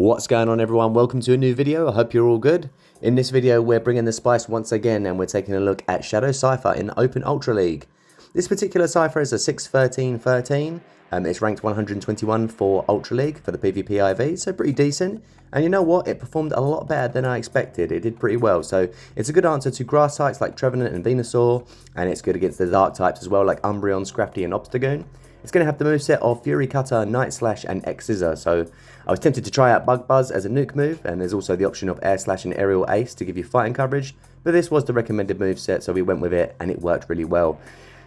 What's going on, everyone? Welcome to a new video. I hope you're all good. In this video we're bringing the spice once again and we're taking a look at Shadow Cypher in Open Ultra League. This particular Cypher is a 6-13-13. It's ranked 121 for Ultra League for the PvP IV, so pretty decent. And you know what? It performed a lot better than I expected. It did pretty well. So it's a good answer to grass types like Trevenant and Venusaur, and it's good against the dark types as well like Umbreon, Scrafty and Obstagoon. It's going to have the moveset of Fury Cutter, Night Slash and X Scissor, so I was tempted to try out Bug Buzz as a nuke move, and there's also the option of Air Slash and Aerial Ace to give you fighting coverage, but this was the recommended moveset, so we went with it and it worked really well.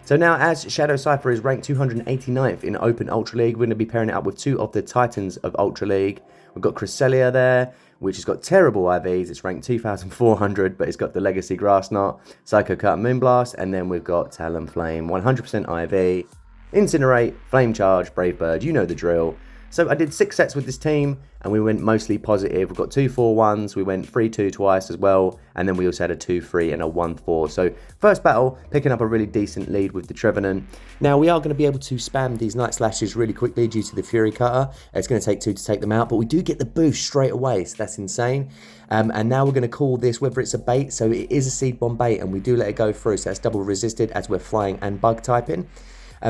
So now, as Shadow Cypher is ranked 289th in Open Ultra League, we're going to be pairing it up with two of the Titans of Ultra League. We've got Cresselia there, which has got terrible IVs. It's ranked 2,400, but it's got the Legacy Grass Knot, Psycho Cut and Moonblast, and then we've got Talonflame, 100% IV. Incinerate, Flame Charge, Brave Bird, you know the drill. So I did 6 sets with this team and we went mostly positive. We've got 2 4-1s, we went 3-2 twice as well, and then we also had a 2-3 and a 1-4. So first battle, picking up a really decent lead with the Trevenant. Now we are going to be able to spam these Night Slashes really quickly due to the Fury Cutter. It's going to take 2 to take them out, but we do get the boost straight away, so that's insane. And now we're going to call this whether it's a bait, so it is a Seed Bomb bait and we do let it go through, so that's double resisted as we're flying and bug typing.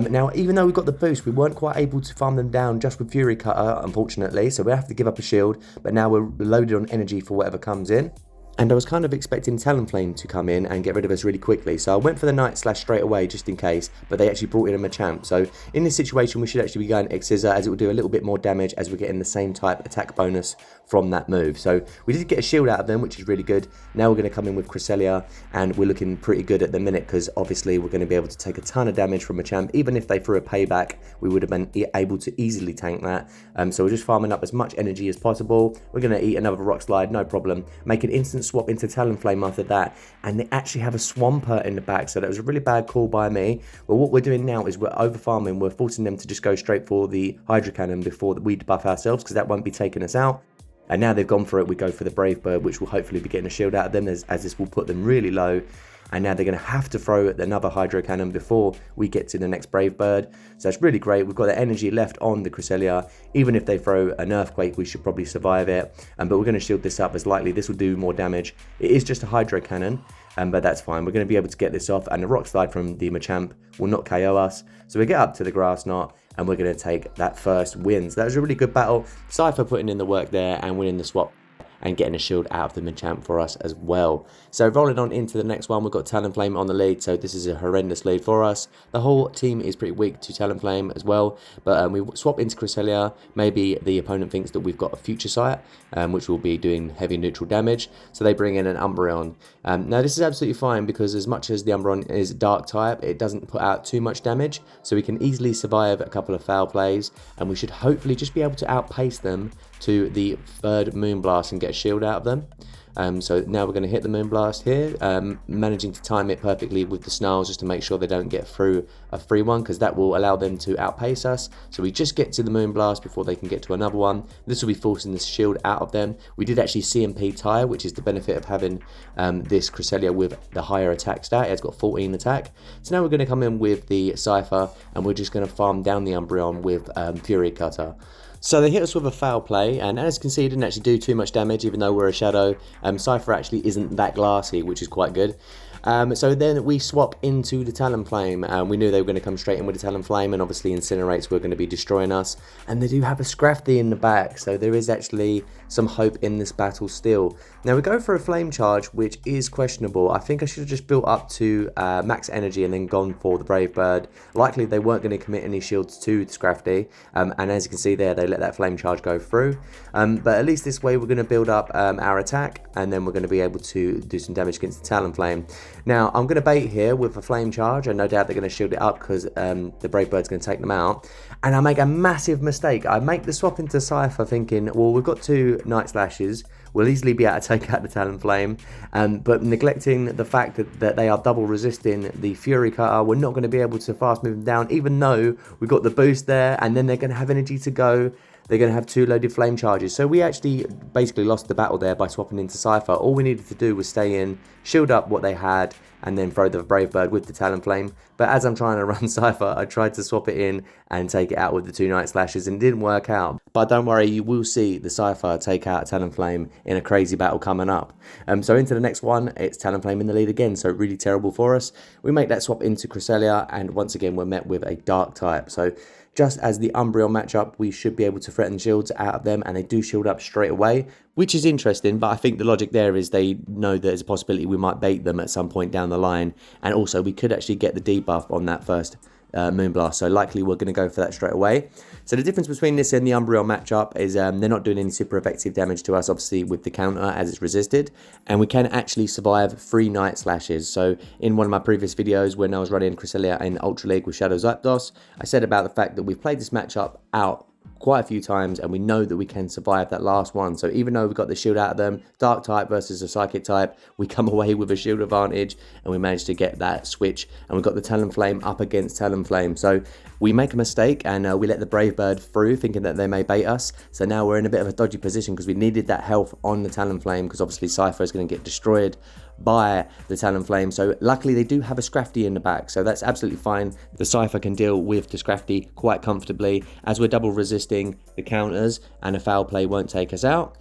Now, even though we got the boost, we weren't quite able to farm them down just with Fury Cutter, unfortunately, so we have to give up a shield, but now we're loaded on energy for whatever comes in. And I was kind of expecting Talonflame to come in and get rid of us really quickly, so I went for the Night Slash straight away just in case, but they actually brought in a Machamp. So in this situation we should actually be going X Scissor, as it will do a little bit more damage as we're getting the same type attack bonus from that move. So we did get a shield out of them, which is really good. Now we're going to come in with Cresselia, and we're looking pretty good at the minute because obviously we're going to be able to take a ton of damage from Machamp. Even if they threw a payback, we would have been able to easily tank that. So we're just farming up as much energy as possible. We're going to eat another Rock Slide, no problem. Make an instant swap into Talonflame after that, and they actually have a Swampert in the back, so that was a really bad call by me. But what we're doing now is we're over farming. We're forcing them to just go straight for the Hydro Cannon before we debuff ourselves, because that won't be taking us out. And now they've gone for it, we go for the Brave Bird, which will hopefully be getting a shield out of them, as this will put them really low. And now they're going to have to throw another Hydro Cannon before we get to the next Brave Bird. So that's really great. We've got the energy left on the Cresselia. Even if they throw an Earthquake, we should probably survive it. But we're going to shield this up, as likely this will do more damage. It is just a Hydro Cannon, but that's fine. We're going to be able to get this off, and the Rock Slide from the Machamp will not KO us. So we get up to the Grass Knot, and we're going to take that first win. So that was a really good battle. Cypher putting in the work there and winning the swap, and getting a shield out of the Machamp for us as well. So rolling on into the next one, we've got Talonflame on the lead, so this is a horrendous lead for us. The whole team is pretty weak to Talonflame as well, but we swap into Cresselia. Maybe the opponent thinks that we've got a Future Sight, which will be doing heavy neutral damage, so they bring in an Umbreon. Now this is absolutely fine, because as much as the Umbreon is dark type, it doesn't put out too much damage, so we can easily survive a couple of foul plays, and we should hopefully just be able to outpace them to the third Moonblast and get a shield out of them. So now we're going to hit the Moonblast here, managing to time it perfectly with the Snarls just to make sure they don't get through a free one, because that will allow them to outpace us. So we just get to the Moonblast before they can get to another one. This will be forcing the shield out of them. We did actually CMP tire, which is the benefit of having this Cresselia with the higher attack stat. It's got 14 attack. So now we're going to come in with the Cypher, and we're just going to farm down the Umbreon with Fury Cutter. So they hit us with a foul play, and as you can see, it didn't actually do too much damage, even though we're a Shadow. Cypher actually isn't that glassy, which is quite good. So then we swap into the Talonflame. We knew they were going to come straight in with the Talonflame, and obviously Incinerates were going to be destroying us. And they do have a Scrafty in the back, so there is actually some hope in this battle still. Now we go for a Flame Charge, which is questionable. I think I should have just built up to max energy and then gone for the Brave Bird. Likely they weren't going to commit any shields to the Scrafty, and as you can see there, they let that Flame Charge go through. But at least this way we're going to build up our attack, and then we're going to be able to do some damage against the Talonflame. Now I'm going to bait here with a Flame Charge, and no doubt they're going to shield it up because the Brave Bird's going to take them out. And I make a massive mistake. I make the swap into Cypher thinking, well, we've got 2 Night Slashes, we'll easily be able to take out the Talonflame, but neglecting the fact that they are double resisting the Fury Cutter, we're not going to be able to fast move them down, even though we've got the boost there, and then they're going to have energy to go. they're going to have 2 loaded flame charges. So we actually basically lost the battle there by swapping into Cypher. All we needed to do was stay in, shield up what they had, and then throw the Brave Bird with the Talonflame. But as I'm trying to run Cypher, I tried to swap it in and take it out with the 2 Night Slashes, and it didn't work out. But don't worry, you will see the Cypher take out Talonflame in a crazy battle coming up. So into the next one, it's Talonflame in the lead again, so really terrible for us. We make that swap into Cresselia, and once again we're met with a Dark type. So just as the Umbreon matchup, we should be able to threaten shields out of them, and they do shield up straight away, which is interesting, but I think the logic there is they know that there's a possibility we might bait them at some point down the line, and also we could actually get the debuff on that first Moonblast, so likely we're going to go for that straight away. So the difference between this and the Umbreon matchup is they're not doing any super effective damage to us, obviously with the counter as it's resisted, and we can actually survive 3 Night Slashes. So in one of my previous videos when I was running Cresselia in Ultra League with Shadow Zapdos, I said about the fact that we've played this matchup out quite a few times, and we know that we can survive that last one. So even though we got the shield out of them, Dark type versus a Psychic type, we come away with a shield advantage, and we managed to get that switch, and we got the Talonflame up against Talonflame. So we make a mistake, and we let the Brave Bird through, thinking that they may bait us. So now we're in a bit of a dodgy position, because we needed that health on the Talonflame, because obviously Cypher is going to get destroyed by the Talonflame. So luckily they do have a Scrafty in the back, so that's absolutely fine. The Cypher can deal with the Scrafty quite comfortably, as we're double resisting the counters and a foul play won't take us out.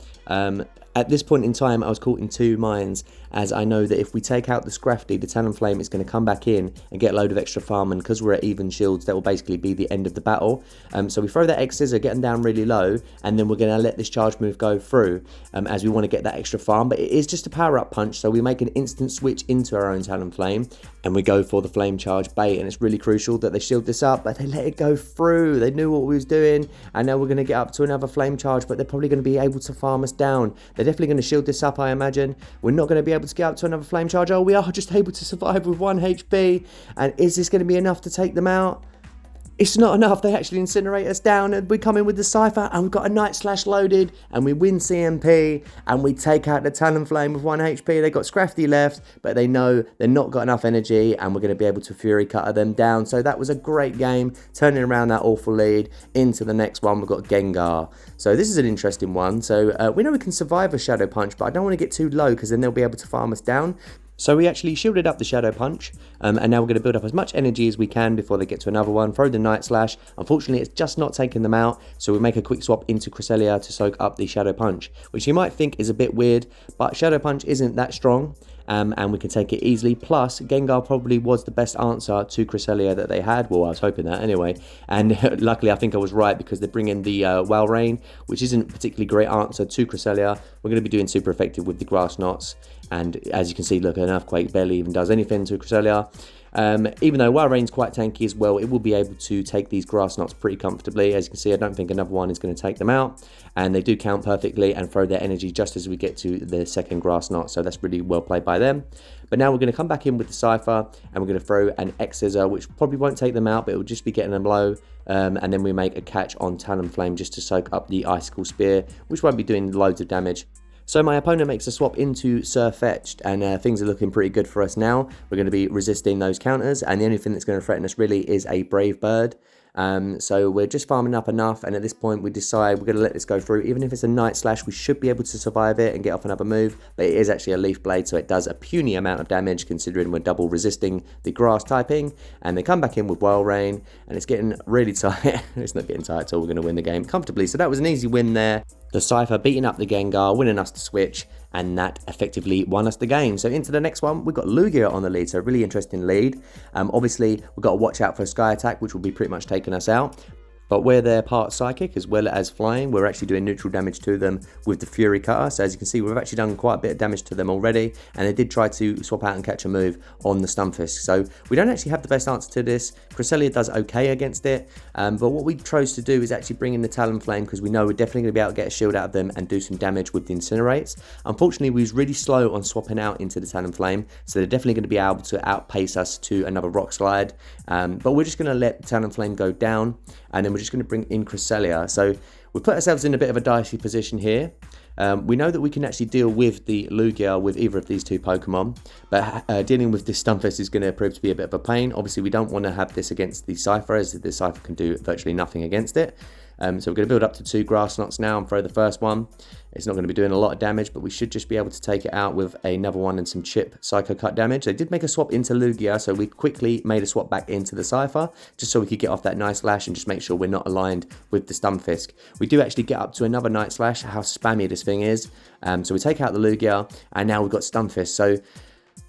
At this point in time, I was caught in 2 minds, as I know that if we take out the Scrafty, the Talonflame is going to come back in and get a load of extra farm, and because we're at even shields, that will basically be the end of the battle. So we throw that X-Scissor, get them down really low, and then we're going to let this charge move go through, as we want to get that extra farm. But it is just a power-up punch, so we make an instant switch into our own Talonflame, and we go for the Flame Charge bait, and it's really crucial that they shield this up, but they let it go through. They knew what we was doing, and now we're going to get up to another Flame Charge, but they're probably going to be able to farm us down. They're definitely going to shield this up, I imagine. We're not going to be able to get up to another Flame Charge. Oh, we are just able to survive with 1 HP, and is this going to be enough to take them out? It's not enough. They actually incinerate us down, and we come in with the Cypher, and we've got a Night Slash loaded, and we win CMP, and we take out the Talonflame with 1 HP. They got Scrafty left, but they know they're not got enough energy, and we're going to be able to Fury Cutter them down. So that was a great game, turning around that awful lead into the next one. We've got Gengar. So this is an interesting one. So we know we can survive a Shadow Punch, but I don't want to get too low, because then they'll be able to farm us down. So we actually shielded up the Shadow Punch, and now we're going to build up as much energy as we can before they get to another one, throw the Night Slash. Unfortunately, it's just not taking them out, so we make a quick swap into Cresselia to soak up the Shadow Punch, which you might think is a bit weird, but Shadow Punch isn't that strong, and we can take it easily. Plus, Gengar probably was the best answer to Cresselia that they had. Well, I was hoping that anyway, and luckily I think I was right, because they bring in the Walrein, which isn't a particularly great answer to Cresselia. We're going to be doing super effective with the Grass Knots, and as you can see, look, an Earthquake barely even does anything to Cresselia. Even though Walrein's quite tanky as well, it will be able to take these Grass Knots pretty comfortably. As you can see, I don't think another one is going to take them out, and they do count perfectly and throw their energy just as we get to the second Grass Knot, so that's really well played by them. But now we're going to come back in with the Cypher, and we're going to throw an X-Scissor, which probably won't take them out, but it will just be getting them low. And then we make a catch on Talonflame just to soak up the Icicle Spear, which won't be doing loads of damage. So my opponent makes a swap into Surfetched, and things are looking pretty good for us now. We're going to be resisting those counters, and the only thing that's going to threaten us really is a Brave Bird. So we're just farming up enough, and at this point we decide we're going to let this go through. Even if it's a Night Slash, we should be able to survive it and get off another move, but it is actually a Leaf Blade, so it does a puny amount of damage considering we're double resisting the grass typing. And they come back in with Walrein, and it's getting really tight. It's not getting tight at all. We're going to win the game comfortably, so that was an easy win there. The Cypher beating up the Gengar, winning us the switch, and that effectively won us the game. So into the next one, we've got Lugia on the lead, so a really interesting lead. Obviously, we've got to watch out for a Sky Attack, which will be pretty much taking us out. But where they're part Psychic as well as Flying, we're actually doing neutral damage to them with the Fury Cutter. So as you can see, we've actually done quite a bit of damage to them already, and they did try to swap out and catch a move on the Stunfisk. So we don't actually have the best answer to this. Cresselia does okay against it, but what we chose to do is actually bring in the Talonflame, because we know we're definitely going to be able to get a shield out of them and do some damage with the Incinerates. Unfortunately, we was really slow on swapping out into the Talonflame, so they're definitely going to be able to outpace us to another Rock Slide. But we're just going to let the Talonflame go down, and then we're just going to bring in Cresselia. So we put ourselves in a bit of a dicey position here. We know that we can actually deal with the Lugia with either of these two Pokemon, but dealing with this Stunfisk is going to prove to be a bit of a pain. Obviously, we don't want to have this against the Cypher, as the Cypher can do virtually nothing against it. So we're going to build up to 2 Grass Knots now and throw the first one. It's not going to be doing a lot of damage, but we should just be able to take it out with another one and some chip Psycho Cut damage. They did make a swap into Lugia, so we quickly made a swap back into the Cypher, just so we could get off that Night Slash and just make sure we're not aligned with the Stunfisk. We do actually get up to another Night Slash, how spammy this thing is. So we take out the Lugia, and now we've got Stunfisk. So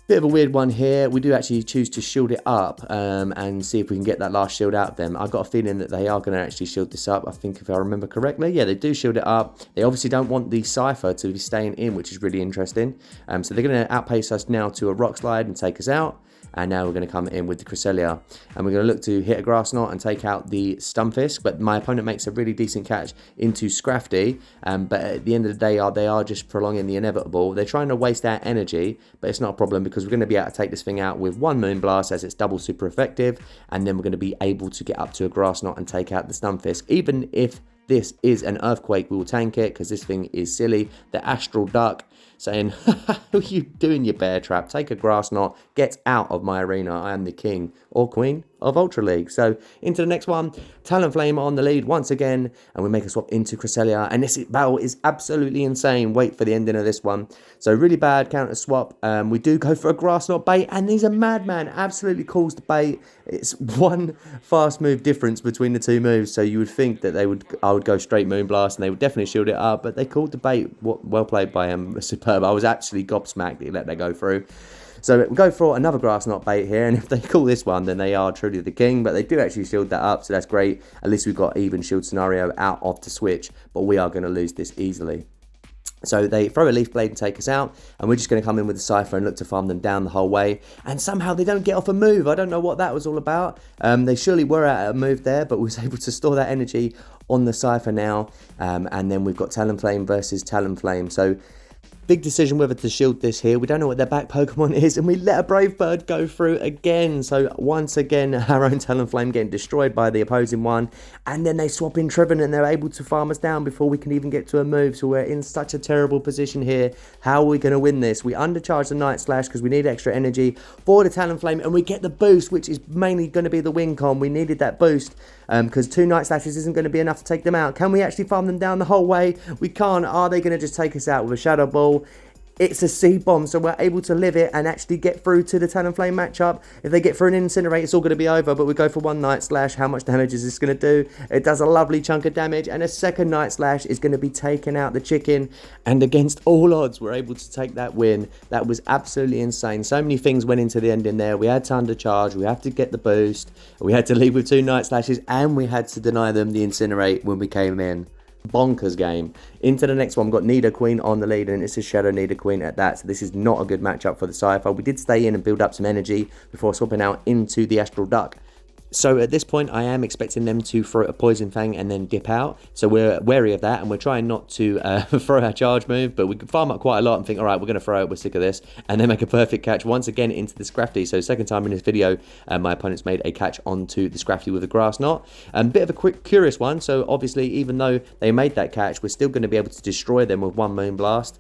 bit of a weird one here. We do actually choose to shield it up and see if we can get that last shield out of them. I've got a feeling that they are going to actually shield this up. I think if I remember correctly, yeah, they do shield it up. They obviously don't want the Cypher to be staying in, which is really interesting. So they're going to outpace us now to a Rock Slide and take us out. And now we're going to come in with the Cresselia. And we're going to look to hit a Grass Knot and take out the Stunfisk. But my opponent makes a really decent catch into Scrafty. But at the end of the day, they are just prolonging the inevitable. They're trying to waste our energy, but it's not a problem because we're going to be able to take this thing out with 1 Moonblast as it's double super effective. And then we're going to be able to get up to a Grass Knot and take out the Stunfisk. Even if this is an Earthquake, we will tank it because this thing is silly. The Astral Duck saying, how are you doing, you bear trap? Take a Grass Knot, get out of my arena. I am the king or queen of Ultra League. So into the next one, Talonflame on the lead once again, and we make a swap into Cresselia, and this battle is absolutely insane. Wait for the ending of this one. So really bad counter swap. We do go for a Grass Knot bait, and he's a madman, absolutely calls the bait. It's 1 fast move difference between the 2 moves, so you would think that I would go straight Moonblast, and they would definitely shield it up, but they called the bait. Well played by him, superb. I was actually gobsmacked that he let that go through. So we go for another Grass Knot bait here, and if they call this one, then they are truly the king, but they do actually shield that up, so that's great. At least we've got even shield scenario out of the switch, but we are going to lose this easily. So they throw a Leaf Blade and take us out, and we're just going to come in with the Cypher and look to farm them down the whole way. And somehow they don't get off a move. I don't know what that was all about. They surely were at a move there, but we was able to store that energy on the Cypher now. And then we've got Talonflame versus Talonflame. So big decision whether to shield this here. We don't know what their back Pokemon is, and we let a Brave Bird go through again. So once again, our own Talonflame getting destroyed by the opposing one, and then they swap in Trevenant and they're able to farm us down before we can even get to a move. So we're in such a terrible position here. How are we going to win this? We undercharge the Night Slash because we need extra energy for the Talonflame, and we get the boost, which is mainly going to be the win con. We needed that boost because 2 Night Slashes isn't going to be enough to take them out. Can we actually farm them down the whole way? We can't. Are they going to just take us out with a Shadow Ball? It's a C-bomb, so we're able to live it and actually get through to the Talonflame matchup. If they get through an Incinerate, it's all going to be over, but we go for 1 Night Slash. How much damage is this going to do? It does a lovely chunk of damage, and a second Night Slash is going to be taking out the chicken, and against all odds, we're able to take that win. That was absolutely insane. So many things went into the ending there. We had to undercharge, we had to get the boost, we had to leave with 2 Night Slashes, and we had to deny them the Incinerate when we came in. Bonkers game. Into the next one, we've got Nidoqueen on the lead, and it's a Shadow Nidoqueen at that, so this is not a good matchup for the Cypher. We did stay in and build up some energy before swapping out into the Astral Duck. So at this point, I am expecting them to throw a Poison Fang and then dip out. So we're wary of that, and we're trying not to throw our charge move, but we can farm up quite a lot and think, all right, we're going to throw it, we're sick of this, and then make a perfect catch once again into the Scrafty. So second time in this video, my opponent's made a catch onto the Scrafty with a Grass Knot. Bit of a quick, curious one. So obviously, even though they made that catch, we're still going to be able to destroy them with 1 Moonblast.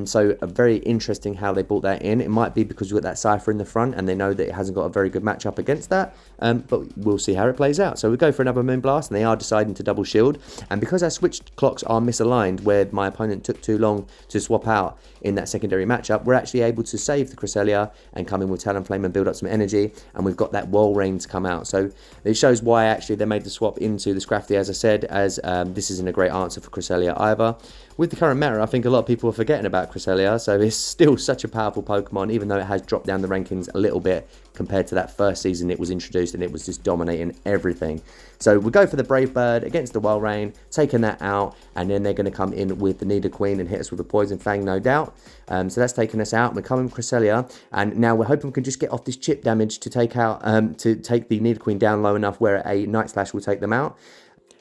So very interesting how they brought that in. It might be because we've got that Cypher in the front and they know that it hasn't got a very good matchup against that, but we'll see how it plays out. So we go for another Moonblast, and they are deciding to double shield, and because our switch clocks are misaligned where my opponent took too long to swap out in that secondary matchup, we're actually able to save the Cresselia and come in with Talonflame and build up some energy, and we've got that Wall Rain to come out. So it shows why actually they made the swap into the Scrafty, as I said, as this isn't a great answer for Cresselia either. With the current meta, I think a lot of people are forgetting about Cresselia, so it's still such a powerful Pokemon, even though it has dropped down the rankings a little bit compared to that first season it was introduced, and it was just dominating everything. So we go for the Brave Bird against the Wall Rain, taking that out, and then they're going to come in with the Nidoqueen and hit us with a Poison Fang, no doubt. So that's taking us out. We're coming with Cresselia, and now we're hoping we can just get off this chip damage to take out, to take the Nidoqueen down low enough where a Night Slash will take them out.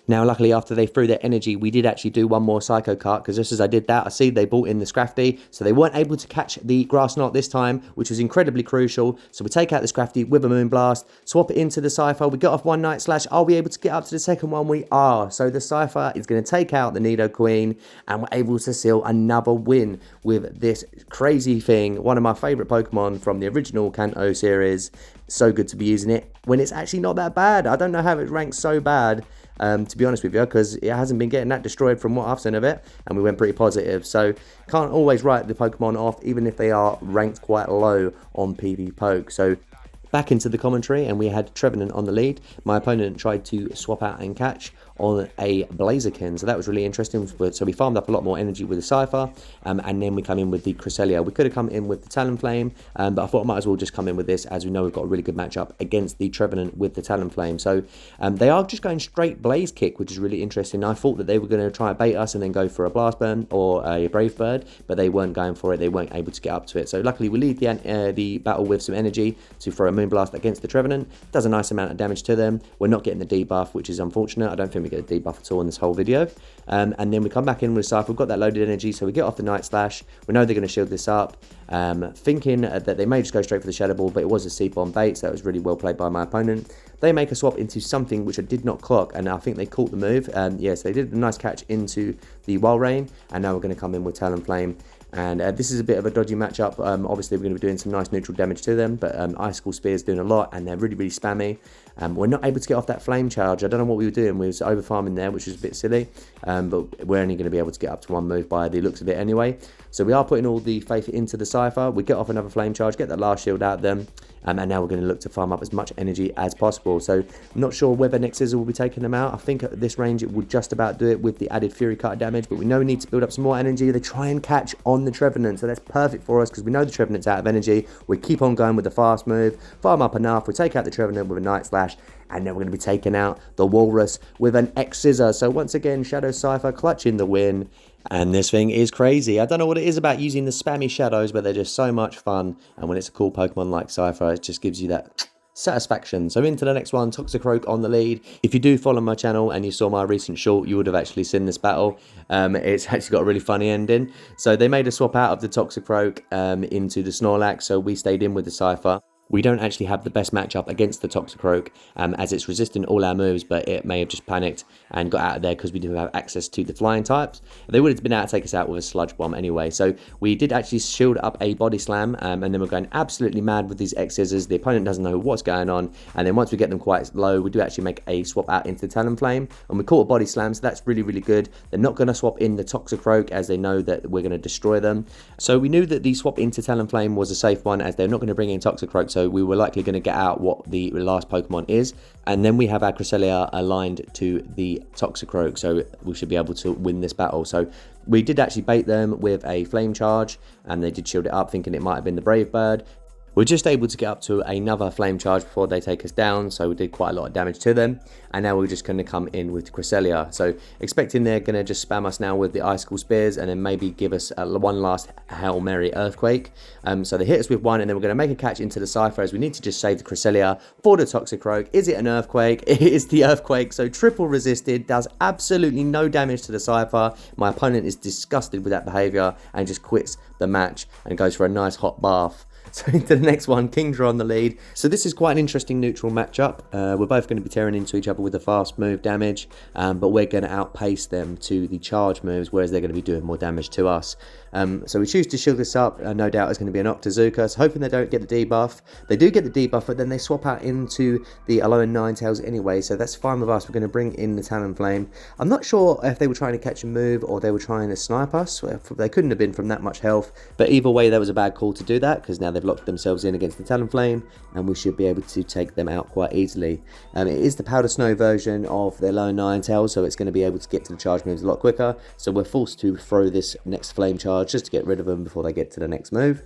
Now, luckily, after they threw their energy, we did actually do 1 more Psycho Cut, because just as I did that, I see they brought in the Scrafty, so they weren't able to catch the Grass Knot this time, which was incredibly crucial. So we take out the Scrafty with a Moonblast, swap it into the Cypher, we got off 1 Night Slash. Are we able to get up to the second one? We are. So the Cypher is going to take out the Nidoqueen, and we're able to seal another win with this crazy thing. One of my favourite Pokemon from the original Kanto series. So good to be using it when it's actually not that bad. I don't know how it ranks so bad. to be honest with you, because it hasn't been getting that destroyed from what I've seen of it, and we went pretty positive. So can't always write the Pokemon off, even if they are ranked quite low on PvPoke. So back into the commentary, and we had Trevenant on the lead. My opponent tried to swap out and catch on a Blaziken, so that was really interesting. So we farmed up a lot more energy with the Cypher, and then we come in with the Cresselia. We could have come in with the Talonflame, but I thought I might as well just come in with this, as we know we've got a really good matchup against the Trevenant with the Talonflame. So they are just going straight Blaze Kick, which is really interesting. I thought that they were going to try and bait us and then go for a Blast Burn or a Brave Bird, but they weren't going for it. They weren't able to get up to it. So luckily we lead the battle with some energy to throw a Moonblast against the Trevenant. Does a nice amount of damage to them. We're not getting the debuff, which is unfortunate. I don't think we get a debuff at all in this whole video. And then we come back in with Cypher. We've got that loaded energy, so we get off the Night Slash. We know they're going to shield this up, thinking that they may just go straight for the Shadow Ball, but it was a Seep-on bait, so that was really well played by my opponent. They make a swap into something which I did not clock, and I think they caught the move. Yes, they did a nice catch into the Walrein, and now we're going to come in with Talonflame. And this is a bit of a dodgy matchup. Obviously, we're going to be doing some nice neutral damage to them, but Icicle Spear is doing a lot, and they're really, really spammy. We're not able to get off that Flame Charge. I don't know what we were doing. We was over farming there, which was a bit silly, but we're only going to be able to get up to one move by the looks of it anyway. So we are putting all the faith into the Cypher. We get off another Flame Charge, get that last shield out of them, and now we're going to look to farm up as much energy as possible. So I'm not sure whether next Scissor will be taking them out. I think at this range it would just about do it with the added Fury Cutter damage, but we know we need to build up some more energy. They try and catch on the Trevenant, so that's perfect for us because we know the Trevenant's out of energy. We keep on going with the fast move, farm up enough, we take out the Trevenant with a Night Slash, and then we're going to be taking out the Walrus with an X-Scissor. So once again, Shadow Cypher clutching the win. And this thing is crazy. I don't know what it is about using the spammy shadows, but they're just so much fun. And when it's a cool Pokemon like Cypher, it just gives you that satisfaction. So into the next one, Toxicroak on the lead. If you do follow my channel and you saw my recent short, you would have actually seen this battle. It's actually got a really funny ending. So they made a swap out of the Toxicroak into the Snorlax, so we stayed in with the Cypher. We don't actually have the best matchup against the Toxicroak, as it's resisting all our moves, but it may have just panicked and got out of there because we do have access to the flying types. They would have been able to take us out with a Sludge Bomb anyway. So we did actually shield up a Body Slam, and then we're going absolutely mad with these X-Scissors. The opponent doesn't know what's going on, and then once we get them quite low, we do actually make a swap out into the Talonflame, and we caught a Body Slam, so that's really, really good. They're not going to swap in the Toxicroak as they know that we're going to destroy them. So we knew that the swap into Talonflame was a safe one, as they're not going to bring in Toxicroak, so we were likely going to get out what the last Pokemon is. And then we have our Cresselia aligned to the Toxicroak, so we should be able to win this battle. So we did actually bait them with a Flame Charge, and they did shield it up, thinking it might have been the Brave Bird. We're just able to get up to another Flame Charge before they take us down, so we did quite a lot of damage to them. And now we're just going to come in with Cresselia. So expecting they're going to just spam us now with the Icicle Spears and then maybe give us one last Hail Mary Earthquake. So they hit us with one, and then we're going to make a catch into the Cypher, as we need to just save the Cresselia for the Toxicroak. Is it an Earthquake? It is the Earthquake, so triple resisted, does absolutely no damage to the Cypher. My opponent is disgusted with that behaviour and just quits the match and goes for a nice hot bath. So into the next one, Kingdra on the lead. So this is quite an interesting neutral matchup. We're both going to be tearing into each other with the fast move damage, but we're going to outpace them to the charge moves, whereas they're going to be doing more damage to us. So we choose to shield this up. No doubt it's going to be an Octazooka, so hoping they don't get the debuff. They do get the debuff, but then they swap out into the Alolan Ninetales anyway, so that's fine with us. We're going to bring in the Talonflame. I'm not sure if they were trying to catch a move or they were trying to snipe us. They couldn't have been from that much health, but either way, that was a bad call to do that, because now they've locked themselves in against the Talonflame, and we should be able to take them out quite easily. It is the Powder Snow version of the Alolan Ninetales, so it's going to be able to get to the charge moves a lot quicker, so we're forced to throw this next Flame Charge just to get rid of them before they get to the next move.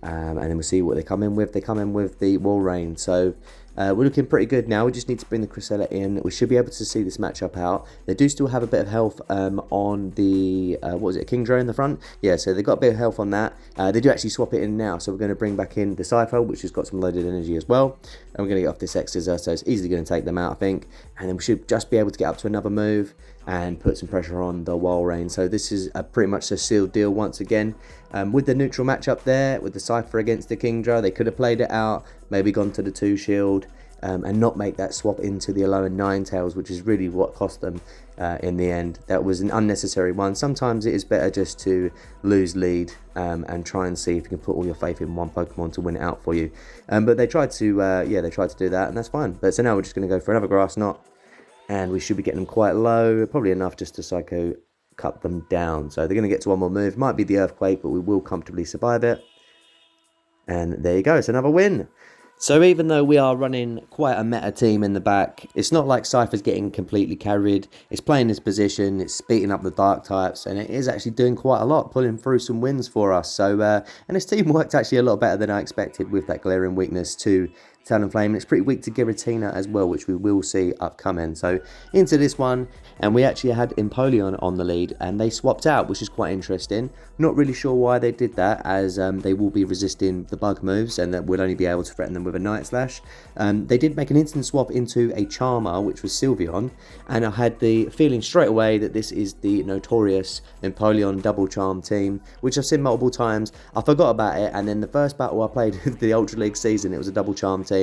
And then we'll see what they come in with. They come in with the Walrein, so we're looking pretty good now. We just need to bring the Cresselia in. We should be able to see this matchup out. They do still have a bit of health on the, what was it, Kingdra in the front? Yeah, so they've got a bit of health on that. They do actually swap it in now, so we're going to bring back in the Cypher, which has got some loaded energy as well. And we're going to get off this X-Scissor, so it's easily going to take them out, I think. And then we should just be able to get up to another move and put some pressure on the Walrein. So this is pretty much a sealed deal once again. With the neutral matchup there, with the Cypher against the Kingdra, they could have played it out, maybe gone to the 2-shield, and not make that swap into the Alolan Ninetales, which is really what cost them in the end. That was an unnecessary one. Sometimes it is better just to lose lead and try and see if you can put all your faith in one Pokemon to win it out for you. But they tried to, yeah, they tried to do that, and that's fine. But so now we're just going to go for another Grass Knot. And we should be getting them quite low, probably enough just to Psycho cut them down. So they're going to get to one more move. Might be the Earthquake, but we will comfortably survive it. And there you go, it's another win. So even though we are running quite a meta team in the back, it's not like Cypher's getting completely carried. It's playing his position, it's beating up the dark types, and it is actually doing quite a lot, pulling through some wins for us. So, and his team worked actually a lot better than I expected with that glaring weakness to Talonflame, and it's pretty weak to Giratina as well, which we will see upcoming. So into this one, and we actually had Empoleon on the lead, and they swapped out, which is quite interesting. Not really sure why they did that, as they will be resisting the bug moves, and that we'll only be able to threaten them with a Night Slash. They did make an instant swap into a Charmer, which was Sylveon, and I had the feeling straight away that this is the notorious Empoleon double charm team, which I've seen multiple times. I forgot about it, and then the first battle I played of the Ultra League season, it was a double charm team,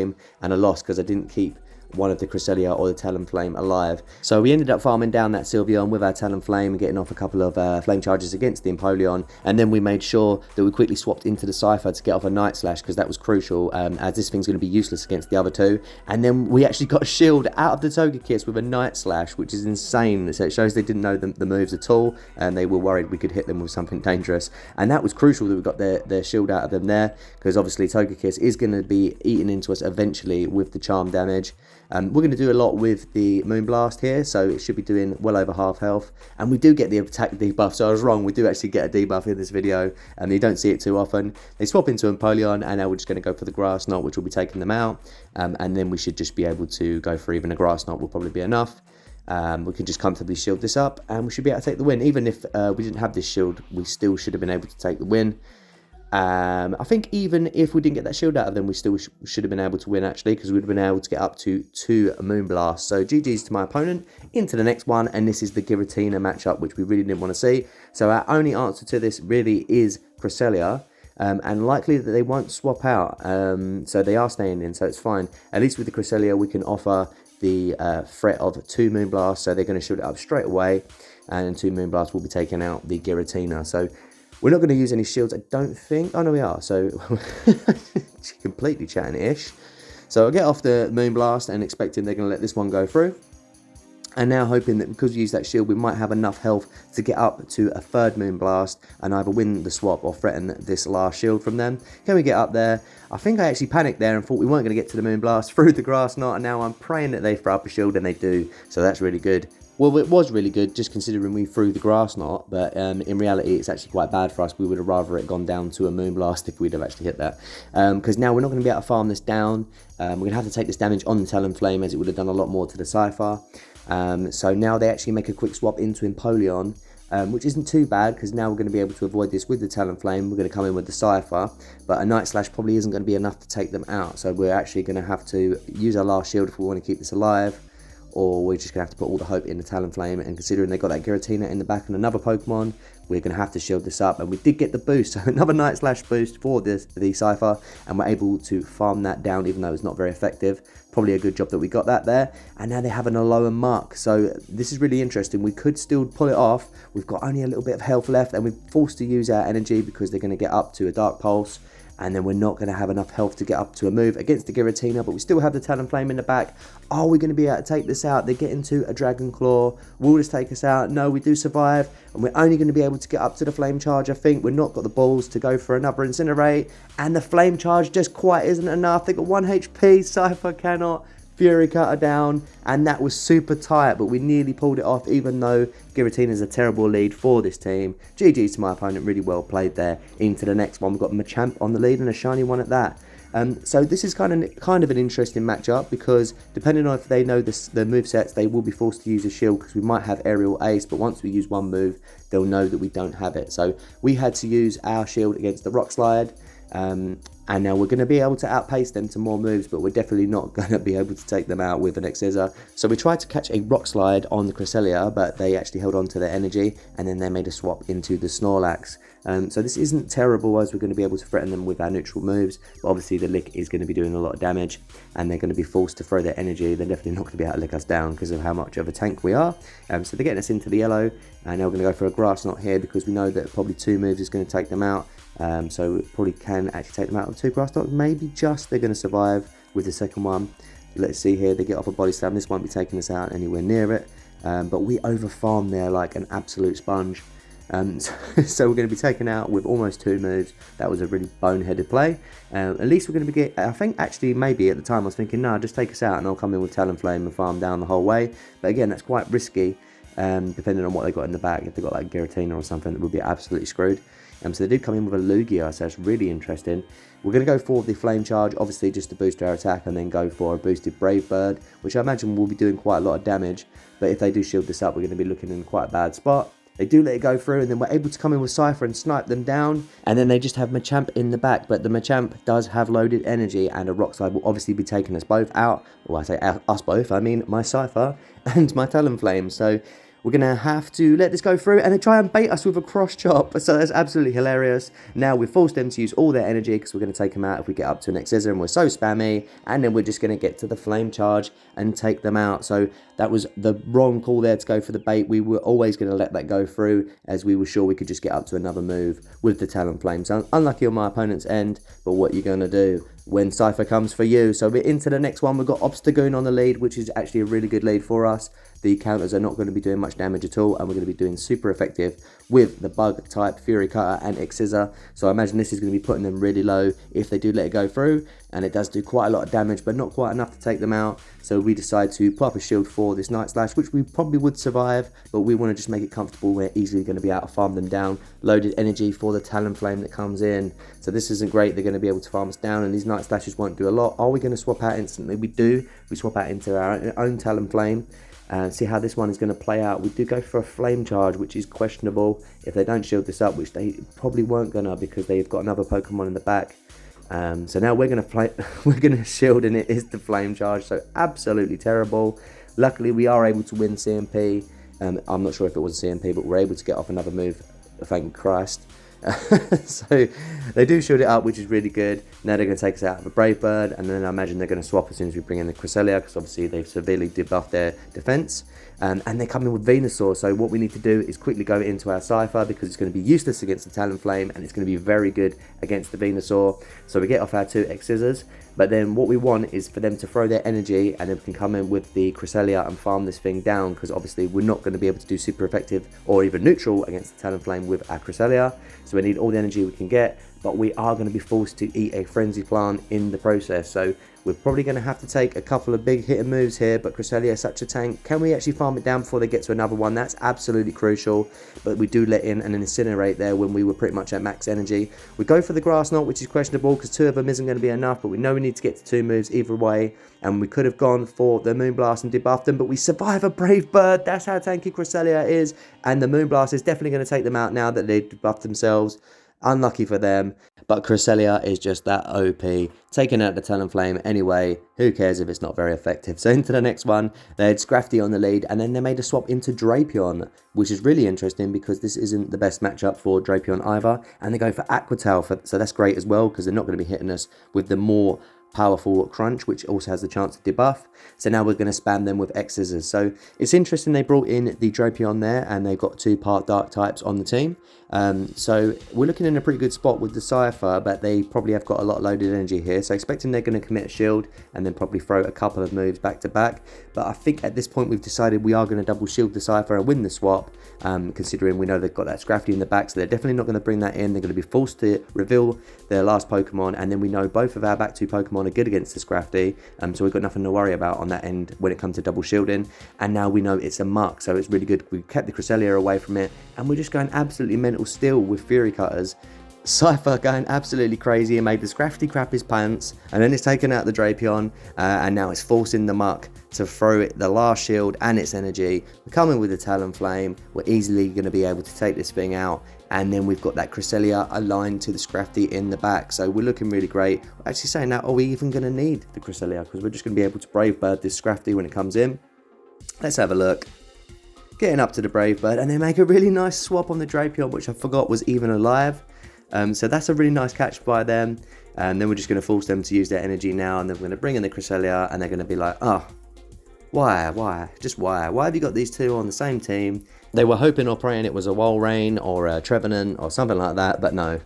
and I lost because I didn't keep one of the Cresselia or the Talonflame alive. So we ended up farming down that Sylveon with our Talonflame and getting off a couple of flame charges against the Empoleon, and then we made sure that we quickly swapped into the Cypher to get off a Night Slash, because that was crucial, as this thing's going to be useless against the other two. And then we actually got a shield out of the Togekiss with a Night Slash, which is insane. So it shows they didn't know the moves at all, and they were worried we could hit them with something dangerous. And that was crucial that we got their shield out of them there, because obviously Togekiss is going to be eating into us eventually with the charm damage. We're going to do a lot with the Moonblast here, so it should be doing well over half health. And we do get the attack debuff, so I was wrong, we do actually get a debuff in this video, and you don't see it too often. They swap into Empoleon, and now we're just going to go for the Grass Knot, which will be taking them out. And then we should just be able to go for even a Grass Knot will probably be enough. We can just comfortably shield this up, and we should be able to take the win. Even if we didn't have this shield, we still should have been able to take the win. I think even if we didn't get that shield out of them, we still should have been able to win, actually, because we would have been able to get up to 2 Moonblasts. So GG's to my opponent. Into the next one, and this is the Giratina matchup, which we really didn't want to see. So our only answer to this really is Cresselia. And likely that they won't swap out, so they are staying in, so it's fine. At least with the Cresselia, we can offer the threat of 2 Moonblasts, so they're going to shield it up straight away, and 2 Moonblasts will be taking out the Giratina. So we're not going to use any shields, I don't think. Oh, no, we are. So, completely chatting-ish. So I'll get off the Moonblast and expecting they're going to let this one go through. And now hoping that because we use that shield, we might have enough health to get up to a 3rd Moonblast and either win the swap or threaten this last shield from them. Can we get up there? I think I actually panicked there and thought we weren't going to get to the Moonblast through the Grass Knot, and now I'm praying that they throw up a shield, and they do. So that's really good. Well, it was really good, just considering we threw the Grass Knot, but in reality, it's actually quite bad for us. We would have rather it gone down to a Moonblast if we'd have actually hit that. Because now we're not going to be able to farm this down. We're going to have to take this damage on the Talonflame, as it would have done a lot more to the Cypher. So now they actually make a quick swap into Empoleon, which isn't too bad, because now we're going to be able to avoid this with the Talonflame. We're going to come in with the Cypher, but a Night Slash probably isn't going to be enough to take them out. So we're actually going to have to use our last shield if we want to keep this alive, or we're just going to have to put all the hope in the Talonflame. And considering they got that Giratina in the back and another Pokemon, we're going to have to shield this up. And we did get the boost, so another Night Slash boost for the Cypher, and we're able to farm that down, even though it's not very effective. Probably a good job that we got that there. And now they're having a lower mark, so this is really interesting. We could still pull it off. We've got only a little bit of health left, and we're forced to use our energy because they're going to get up to a Dark Pulse, and then we're not going to have enough health to get up to a move against the Giratina, but we still have the Talonflame in the back. Are we going to be able to take this out? They get into a Dragon Claw. Will this take us out? No, we do survive, and we're only going to be able to get up to the Flame Charge, I think. We're not got the balls to go for another Incinerate, and the Flame Charge just quite isn't enough. They got 1 HP, Cypher cannot. Fury Cutter down, and that was super tight, but we nearly pulled it off, even though Giratina is a terrible lead for this team. GG's to my opponent, really well played there. Into the next one, we've got Machamp on the lead, and a shiny one at that. So this is kind of an interesting matchup, because depending on if they know the movesets, they will be forced to use a shield, because we might have Aerial Ace, but once we use one move, they'll know that we don't have it. So we had to use our shield against the Rock Slide. And now we're going to be able to outpace them to more moves, but we're definitely not going to be able to take them out with an X-Scissor. So we tried to catch a Rock Slide on the Cresselia, but they actually held on to their energy, and then they made a swap into the Snorlax. So this isn't terrible, as we're going to be able to threaten them with our neutral moves, but obviously the Lick is going to be doing a lot of damage, and they're going to be forced to throw their energy. They're definitely not going to be able to lick us down because of how much of a tank we are. So they're getting us into the yellow, and now we're going to go for a Grass Knot here, because we know that probably 2 moves is going to take them out. So probably can actually take them out with 2 Grass Knots. Maybe just they're going to survive with the second one. Let's see here, they get off a body slam. This won't be taking us out anywhere near it. But we overfarm there like an absolute sponge. So we're going to be taken out with almost 2 moves. That was a really boneheaded play. At least we're going to be I think actually maybe at the time I was thinking, no, just take us out and I'll come in with Talonflame and farm down the whole way. But again, that's quite risky, depending on what they got in the back. If they got like Giratina or something, that would be absolutely screwed. So they do come in with a Lugia, so it's really interesting. We're going to go for the Flame Charge, obviously just to boost our attack, and then go for a boosted Brave Bird, which I imagine will be doing quite a lot of damage. But if they do shield this up, we're going to be looking in quite a bad spot. They do let it go through, and then we're able to come in with Cypher and snipe them down. And then they just have Machamp in the back, but the Machamp does have loaded energy, and a Rock Slide will obviously be taking us both out. Well, I say us both, I mean my Cypher and my Talonflame. So we're going to have to let this go through, and they try and bait us with a cross chop. So that's absolutely hilarious. Now we've forced them to use all their energy because we're going to take them out if we get up to an X-Scissor, and we're so spammy. And then we're just going to get to the Flame Charge and take them out. So that was the wrong call there to go for the bait. We were always going to let that go through, as we were sure we could just get up to another move with the Talonflame. So unlucky on my opponent's end, but what you're going to do when Cypher comes for you. So we're into the next one. We've got Obstagoon on the lead, which is actually a really good lead for us. The counters are not going to be doing much damage at all, and we're going to be doing super effective with the Bug type, Fury Cutter and X-Scissor. So I imagine this is going to be putting them really low if they do let it go through, and it does do quite a lot of damage, but not quite enough to take them out. So we decide to put up a shield for this Night Slash, which we probably would survive, but we want to just make it comfortable. We're easily going to be able to farm them down. Loaded energy for the Talonflame that comes in. So this isn't great. They're going to be able to farm us down, and these Night Slashes won't do a lot. Are we going to swap out instantly? We do. We swap out into our own Talonflame. And see how this one is going to play out. We do go for a Flame Charge, which is questionable if they don't shield this up, which they probably weren't gonna, because they've got another Pokemon in the back. So now we're gonna play, we're gonna shield, and it is the Flame Charge. So absolutely terrible. Luckily, we are able to win CMP. I'm not sure if it was a CMP, but we're able to get off another move. Thank Christ. So they do shield it up, which is really good. Now they're going to take us out of a Brave Bird, and then I imagine they're going to swap as soon as we bring in the Cresselia, because obviously they've severely debuffed their defense. And they come in with Venusaur, so what we need to do is quickly go into our Cypher, because it's going to be useless against the Talonflame, and it's going to be very good against the Venusaur. So we get off our 2 X-Scissors, but then what we want is for them to throw their energy, and then we can come in with the Cresselia and farm this thing down, because obviously we're not going to be able to do super effective or even neutral against the Talonflame with our Cresselia. So we need all the energy we can get, but we are going to be forced to eat a Frenzy Plant in the process. So we're probably going to have to take a couple of big hitting moves here, but Cresselia is such a tank. Can we actually farm it down before they get to another one? That's absolutely crucial, but we do let in an Incinerate there when we were pretty much at max energy. We go for the Grass Knot, which is questionable because 2 of them isn't going to be enough, but we know we need to get to 2 moves either way, and we could have gone for the Moonblast and debuffed them, but we survive a Brave Bird. That's how tanky Cresselia is, and the Moonblast is definitely going to take them out now that they've debuffed themselves. Unlucky for them, but Cresselia is just that OP. Taking out the Talonflame anyway, who cares if it's not very effective. So into the next one, they had Scrafty on the lead, and then they made a swap into Drapion, which is really interesting because this isn't the best matchup for Drapion either. And they go for Aqua Tail, so that's great as well, because they're not going to be hitting us with the more powerful Crunch, which also has the chance to debuff. So now we're going to spam them with X-Scissors. So it's interesting they brought in the Drapion there, and they've got 2 part Dark types on the team. So we're looking in a pretty good spot with the Cypher, but they probably have got a lot of loaded energy here. So expecting they're going to commit a shield and then probably throw a couple of moves back to back. But I think at this point we've decided we are going to double shield the Cypher and win the swap, considering we know they've got that Scrafty in the back. So they're definitely not going to bring that in. They're going to be forced to reveal their last Pokemon, and then we know both of our back 2 Pokemon are good against the Scrafty, so we've got nothing to worry about on that end when it comes to double shielding. And now we know it's a muck, so it's really good. We kept the Cresselia away from it, and we're just going absolutely mental still with Fury Cutters. Cypher going absolutely crazy and made the Scrafty crap his pants, and then it's taken out the Drapion, and now it's forcing the muck to throw it the last shield and its energy. We're coming with the Talonflame. We're easily going to be able to take this thing out, and then we've got that Cresselia aligned to the Scrafty in the back, so we're looking really great. We're actually saying now, are we even going to need the Cresselia, because we're just going to be able to Brave Bird this Scrafty when it comes in. Let's have a look. Getting up to the Brave Bird, and they make a really nice swap on the Drapion, which I forgot was even alive. So that's a really nice catch by them, and then we're just going to force them to use their energy now, and then we're going to bring in the Cresselia, and they're going to be like, oh, why have you got these 2 on the same team? They were hoping or praying it was a Walrein or a Trevenant or something like that, but no.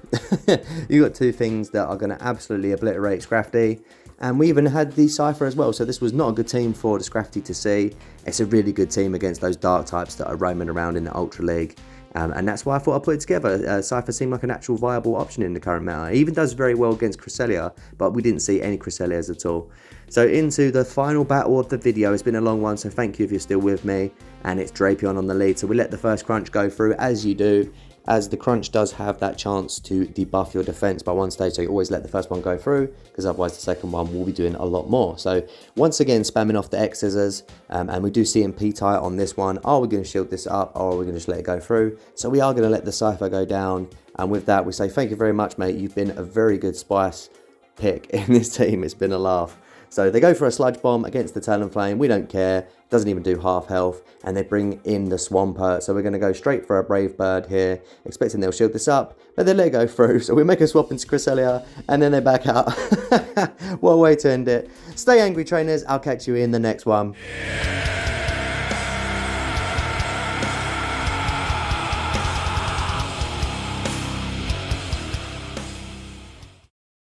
You got 2 things that are going to absolutely obliterate Scrafty, And we even had the Cypher as well, so this was not a good team for the Scrafty to see. It's a really good team against those dark types that are roaming around in the Ultra League. And that's why I thought I'd put it together. Cypher seemed like an actual viable option in the current meta. He even does very well against Cresselia, but we didn't see any Cresselias at all. So into the final battle of the video. It's been a long one, so thank you if you're still with me. And it's Drapion on the lead, so we let the first crunch go through, as you do, as the crunch does have that chance to debuff your defense by one stage, so you always let the first one go through, because otherwise the second one will be doing a lot more. So once again, spamming off the X scissors, and we do see him P-tie on this one. Are we going to shield this up, or are we going to just let it go through? So we are going to let the Cypher go down, and with that we say thank you very much, mate. You've been a very good Spice pick in this team. It's been a laugh. So they go for a Sludge Bomb against the Talonflame. We don't care. Doesn't even do half health. And they bring in the Swampert. So we're going to go straight for a Brave Bird here, expecting they'll shield this up. But they let it go through. So we make a swap into Cresselia, and then they back out. What a way to end it. Stay angry, trainers. I'll catch you in the next one.